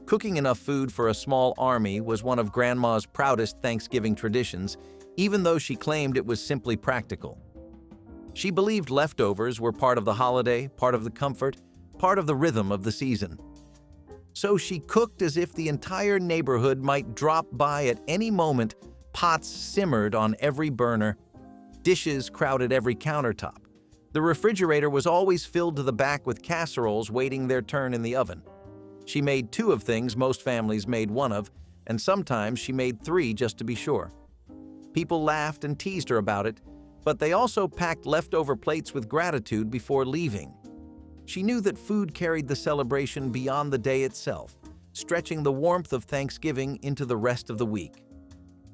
Cooking enough food for a small army was one of Grandma's proudest Thanksgiving traditions, even though she claimed it was simply practical. She believed leftovers were part of the holiday, part of the comfort, part of the rhythm of the season. So she cooked as if the entire neighborhood might drop by at any moment. Pots simmered on every burner. Dishes crowded every countertop. The refrigerator was always filled to the back with casseroles waiting their turn in the oven. She made 2 of things most families made 1 of, and sometimes she made 3 just to be sure. People laughed and teased her about it, but they also packed leftover plates with gratitude before leaving. She knew that food carried the celebration beyond the day itself, stretching the warmth of Thanksgiving into the rest of the week.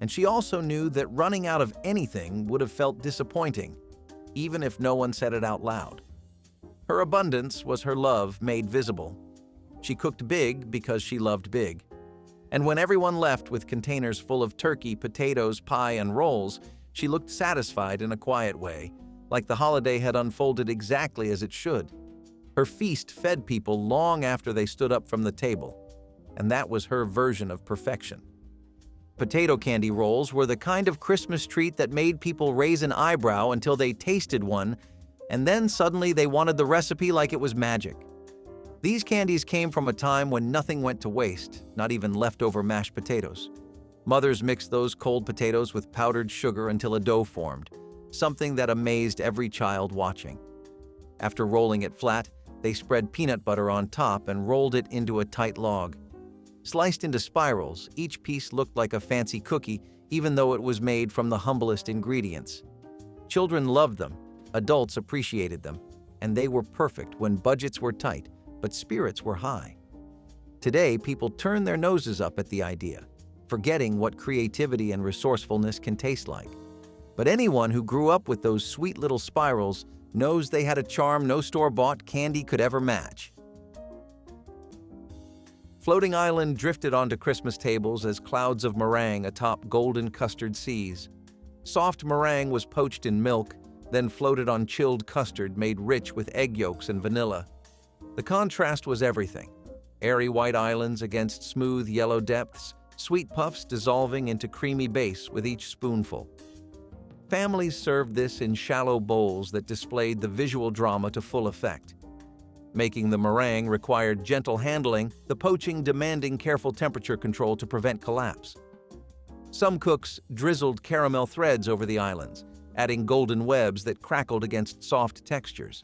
And she also knew that running out of anything would have felt disappointing, even if no one said it out loud. Her abundance was her love made visible. She cooked big because she loved big. And when everyone left with containers full of turkey, potatoes, pie, and rolls, she looked satisfied in a quiet way, like the holiday had unfolded exactly as it should. Her feast fed people long after they stood up from the table, and that was her version of perfection. Potato candy rolls were the kind of Christmas treat that made people raise an eyebrow until they tasted one, and then suddenly they wanted the recipe like it was magic. These candies came from a time when nothing went to waste, not even leftover mashed potatoes. Mothers mixed those cold potatoes with powdered sugar until a dough formed, something that amazed every child watching. After rolling it flat, they spread peanut butter on top and rolled it into a tight log. Sliced into spirals, each piece looked like a fancy cookie, even though it was made from the humblest ingredients. Children loved them, adults appreciated them, and they were perfect when budgets were tight, but spirits were high. Today, people turn their noses up at the idea, forgetting what creativity and resourcefulness can taste like. But anyone who grew up with those sweet little spirals knows they had a charm no store-bought candy could ever match. Floating Island drifted onto Christmas tables as clouds of meringue atop golden custard seas. Soft meringue was poached in milk, then floated on chilled custard made rich with egg yolks and vanilla. The contrast was everything. Airy white islands against smooth yellow depths, sweet puffs dissolving into creamy base with each spoonful. Families served this in shallow bowls that displayed the visual drama to full effect. Making the meringue required gentle handling, the poaching demanding careful temperature control to prevent collapse. Some cooks drizzled caramel threads over the islands, adding golden webs that crackled against soft textures.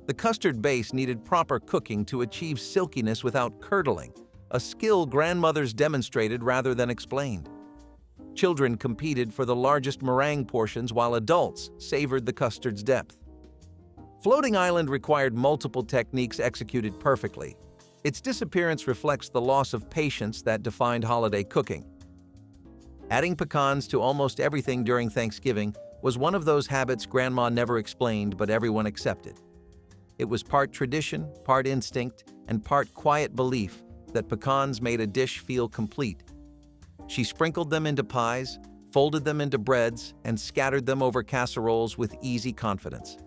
The custard base needed proper cooking to achieve silkiness without curdling, a skill grandmothers demonstrated rather than explained. Children competed for the largest meringue portions while adults savored the custard's depth. Floating Island required multiple techniques executed perfectly. Its disappearance reflects the loss of patience that defined holiday cooking. Adding pecans to almost everything during Thanksgiving was one of those habits Grandma never explained but everyone accepted. It was part tradition, part instinct, and part quiet belief that pecans made a dish feel complete. She sprinkled them into pies, folded them into breads, and scattered them over casseroles with easy confidence.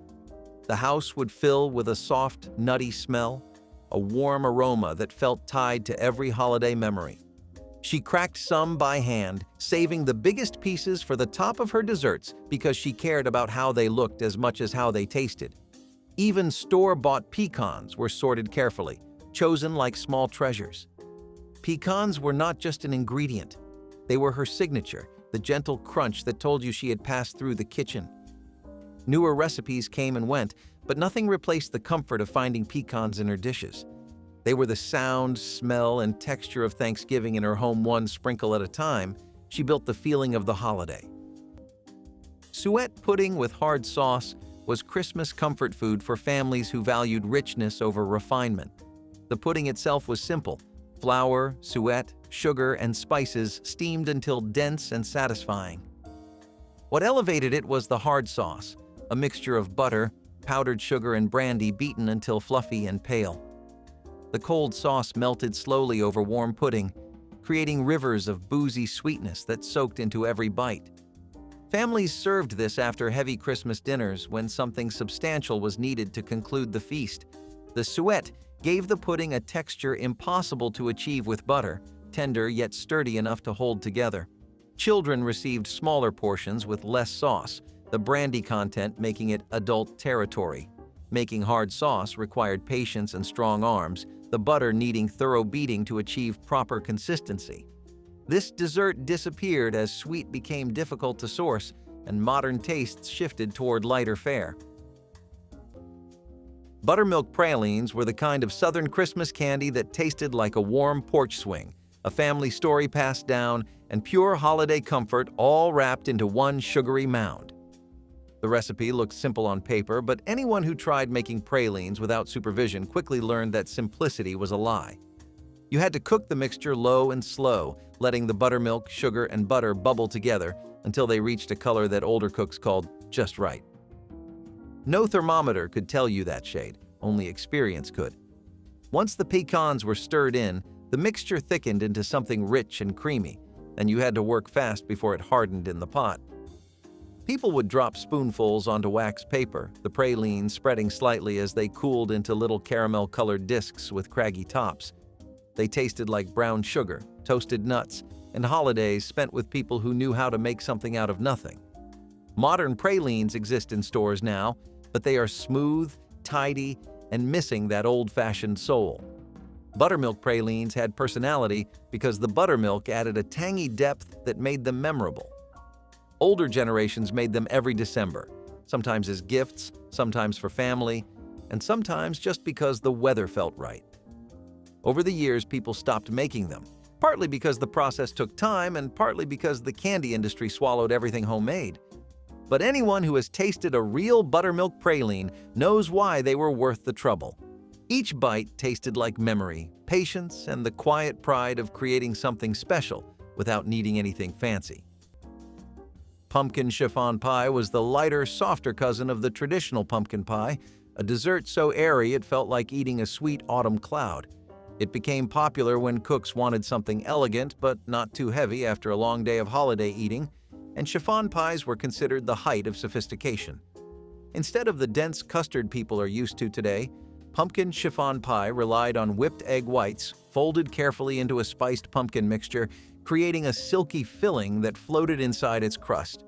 The house would fill with a soft, nutty smell, a warm aroma that felt tied to every holiday memory. She cracked some by hand, saving the biggest pieces for the top of her desserts because she cared about how they looked as much as how they tasted. Even store-bought pecans were sorted carefully, chosen like small treasures. Pecans were not just an ingredient. They were her signature, the gentle crunch that told you she had passed through the kitchen. Newer recipes came and went, but nothing replaced the comfort of finding pecans in her dishes. They were the sound, smell, and texture of Thanksgiving in her home, one sprinkle at a time. She built the feeling of the holiday. Suet pudding with hard sauce was Christmas comfort food for families who valued richness over refinement. The pudding itself was simple: flour, suet, sugar, and spices steamed until dense and satisfying. What elevated it was the hard sauce, a mixture of butter, powdered sugar, and brandy beaten until fluffy and pale. The cold sauce melted slowly over warm pudding, creating rivers of boozy sweetness that soaked into every bite. Families served this after heavy Christmas dinners when something substantial was needed to conclude the feast. The suet gave the pudding a texture impossible to achieve with butter, tender yet sturdy enough to hold together. Children received smaller portions with less sauce, the brandy content making it adult territory. Making hard sauce required patience and strong arms, the butter needing thorough beating to achieve proper consistency. This dessert disappeared as sweet became difficult to source and modern tastes shifted toward lighter fare. Buttermilk pralines were the kind of Southern Christmas candy that tasted like a warm porch swing, a family story passed down, and pure holiday comfort all wrapped into one sugary mound. The recipe looked simple on paper, but anyone who tried making pralines without supervision quickly learned that simplicity was a lie. You had to cook the mixture low and slow, letting the buttermilk, sugar, and butter bubble together until they reached a color that older cooks called just right. No thermometer could tell you that shade, only experience could. Once the pecans were stirred in, the mixture thickened into something rich and creamy, and you had to work fast before it hardened in the pot. People would drop spoonfuls onto wax paper, the pralines spreading slightly as they cooled into little caramel-colored discs with craggy tops. They tasted like brown sugar, toasted nuts, and holidays spent with people who knew how to make something out of nothing. Modern pralines exist in stores now, but they are smooth, tidy, and missing that old-fashioned soul. Buttermilk pralines had personality because the buttermilk added a tangy depth that made them memorable. Older generations made them every December, sometimes as gifts, sometimes for family, and sometimes just because the weather felt right. Over the years, people stopped making them, partly because the process took time and partly because the candy industry swallowed everything homemade. But anyone who has tasted a real buttermilk praline knows why they were worth the trouble. Each bite tasted like memory, patience, and the quiet pride of creating something special without needing anything fancy. Pumpkin chiffon pie was the lighter, softer cousin of the traditional pumpkin pie, a dessert so airy it felt like eating a sweet autumn cloud. It became popular when cooks wanted something elegant but not too heavy after a long day of holiday eating, and chiffon pies were considered the height of sophistication. Instead of the dense custard people are used to today, pumpkin chiffon pie relied on whipped egg whites folded carefully into a spiced pumpkin mixture, creating a silky filling that floated inside its crust.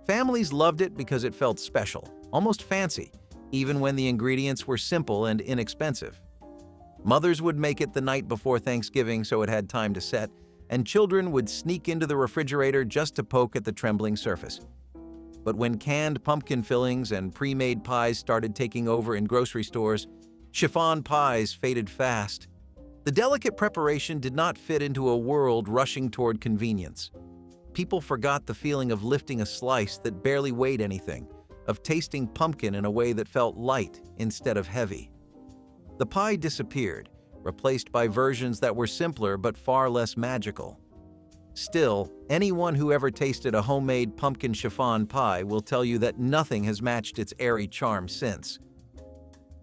Families loved it because it felt special, almost fancy, even when the ingredients were simple and inexpensive. Mothers would make it the night before Thanksgiving so it had time to set, and children would sneak into the refrigerator just to poke at the trembling surface. But when canned pumpkin fillings and pre-made pies started taking over in grocery stores, chiffon pies faded fast. The delicate preparation did not fit into a world rushing toward convenience. People forgot the feeling of lifting a slice that barely weighed anything, of tasting pumpkin in a way that felt light instead of heavy. The pie disappeared, replaced by versions that were simpler but far less magical. Still, anyone who ever tasted a homemade pumpkin chiffon pie will tell you that nothing has matched its airy charm since.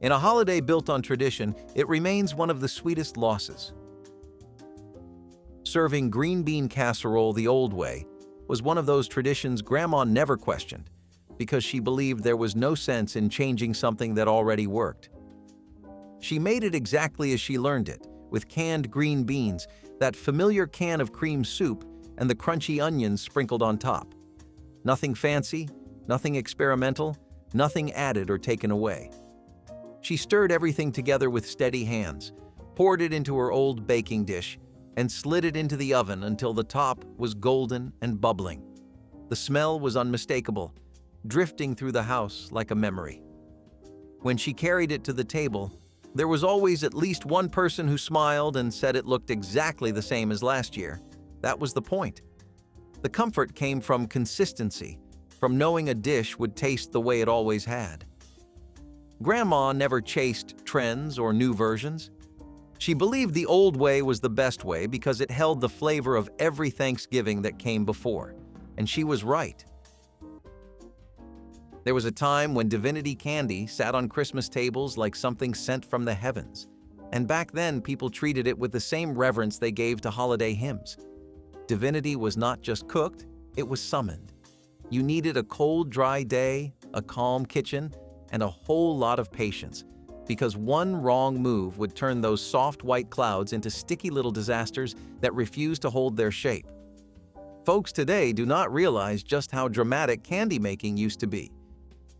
In a holiday built on tradition, it remains one of the sweetest losses. Serving green bean casserole the old way was one of those traditions Grandma never questioned, because she believed there was no sense in changing something that already worked. She made it exactly as she learned it, with canned green beans, that familiar can of cream soup, and the crunchy onions sprinkled on top. Nothing fancy, nothing experimental, nothing added or taken away. She stirred everything together with steady hands, poured it into her old baking dish, and slid it into the oven until the top was golden and bubbling. The smell was unmistakable, drifting through the house like a memory. When she carried it to the table, there was always at least one person who smiled and said it looked exactly the same as last year. That was the point. The comfort came from consistency, from knowing a dish would taste the way it always had. Grandma never chased trends or new versions. She believed the old way was the best way because it held the flavor of every Thanksgiving that came before, and she was right. There was a time when divinity candy sat on Christmas tables like something sent from the heavens, and back then people treated it with the same reverence they gave to holiday hymns. Divinity was not just cooked, it was summoned. You needed a cold, dry day, a calm kitchen, and a whole lot of patience, because one wrong move would turn those soft white clouds into sticky little disasters that refused to hold their shape. Folks today do not realize just how dramatic candy making used to be.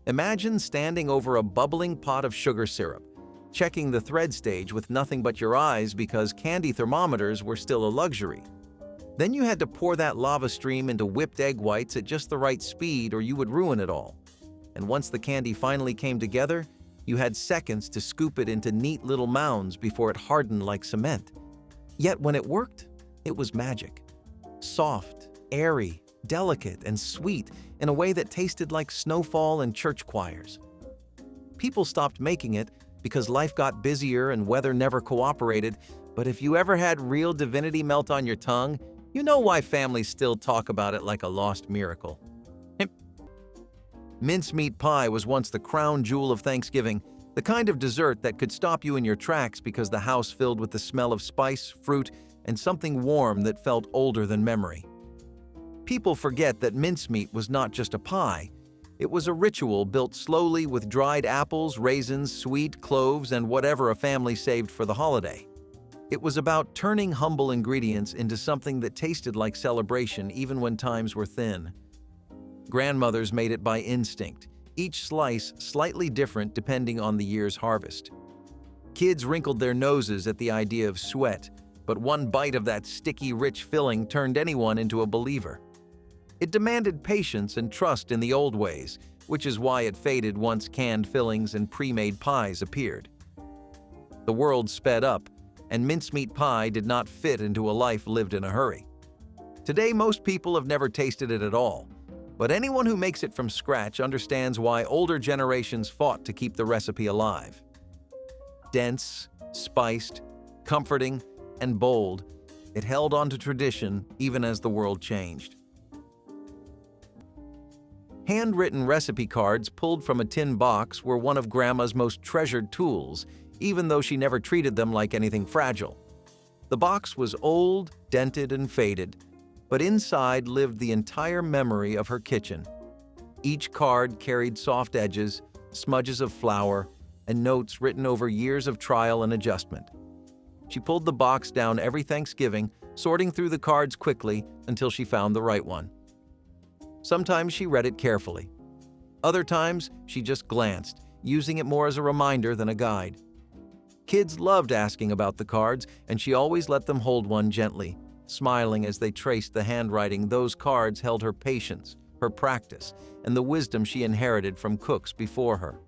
Imagine standing over a bubbling pot of sugar syrup, checking the thread stage with nothing but your eyes because candy thermometers were still a luxury. Then you had to pour that lava stream into whipped egg whites at just the right speed or you would ruin it all. And once the candy finally came together, you had seconds to scoop it into neat little mounds before it hardened like cement. Yet when it worked, it was magic. Soft, airy, delicate, and sweet in a way that tasted like snowfall and church choirs. People stopped making it because life got busier and weather never cooperated, but if you ever had real divinity melt on your tongue, you know why families still talk about it like a lost miracle. Mincemeat pie was once the crown jewel of Thanksgiving, the kind of dessert that could stop you in your tracks because the house filled with the smell of spice, fruit, and something warm that felt older than memory. People forget that mincemeat was not just a pie. It was a ritual built slowly with dried apples, raisins, sweet, cloves, and whatever a family saved for the holiday. It was about turning humble ingredients into something that tasted like celebration even when times were thin. Grandmothers made it by instinct, each slice slightly different depending on the year's harvest. Kids wrinkled their noses at the idea of suet, but one bite of that sticky, rich filling turned anyone into a believer. It demanded patience and trust in the old ways, which is why it faded once canned fillings and pre-made pies appeared. The world sped up, and mincemeat pie did not fit into a life lived in a hurry. Today, most people have never tasted it at all, but anyone who makes it from scratch understands why older generations fought to keep the recipe alive. Dense, spiced, comforting, and bold, it held on to tradition even as the world changed. Handwritten recipe cards pulled from a tin box were one of Grandma's most treasured tools, even though she never treated them like anything fragile. The box was old, dented, and faded, but inside lived the entire memory of her kitchen. Each card carried soft edges, smudges of flour, and notes written over years of trial and adjustment. She pulled the box down every Thanksgiving, sorting through the cards quickly until she found the right one. Sometimes she read it carefully. Other times, she just glanced, using it more as a reminder than a guide. Kids loved asking about the cards, and she always let them hold one gently, smiling as they traced the handwriting. Those cards held her patience, her practice, and the wisdom she inherited from cooks before her.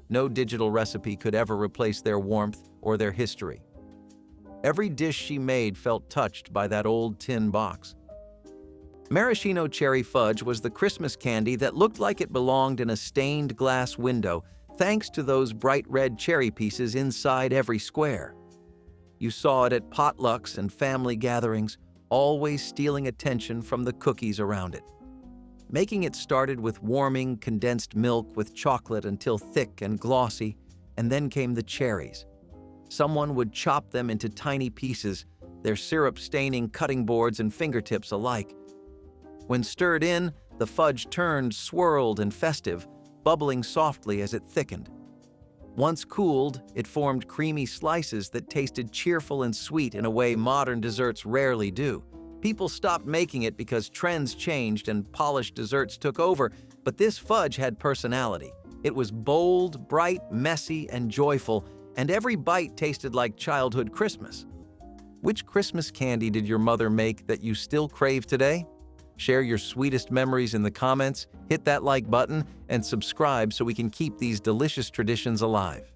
No digital recipe could ever replace their warmth or their history. Every dish she made felt touched by that old tin box. Maraschino cherry fudge was the Christmas candy that looked like it belonged in a stained glass window, thanks to those bright red cherry pieces inside every square. You saw it at potlucks and family gatherings, always stealing attention from the cookies around it. Making it started with warming condensed milk with chocolate until thick and glossy, and then came the cherries. Someone would chop them into tiny pieces, their syrup staining cutting boards and fingertips alike. When stirred in, the fudge turned swirled and festive, bubbling softly as it thickened. Once cooled, it formed creamy slices that tasted cheerful and sweet in a way modern desserts rarely do. People stopped making it because trends changed and polished desserts took over, but this fudge had personality. It was bold, bright, messy, and joyful, and every bite tasted like childhood Christmas. Which Christmas candy did your mother make that you still crave today? Share your sweetest memories in the comments, hit that like button, and subscribe so we can keep these delicious traditions alive.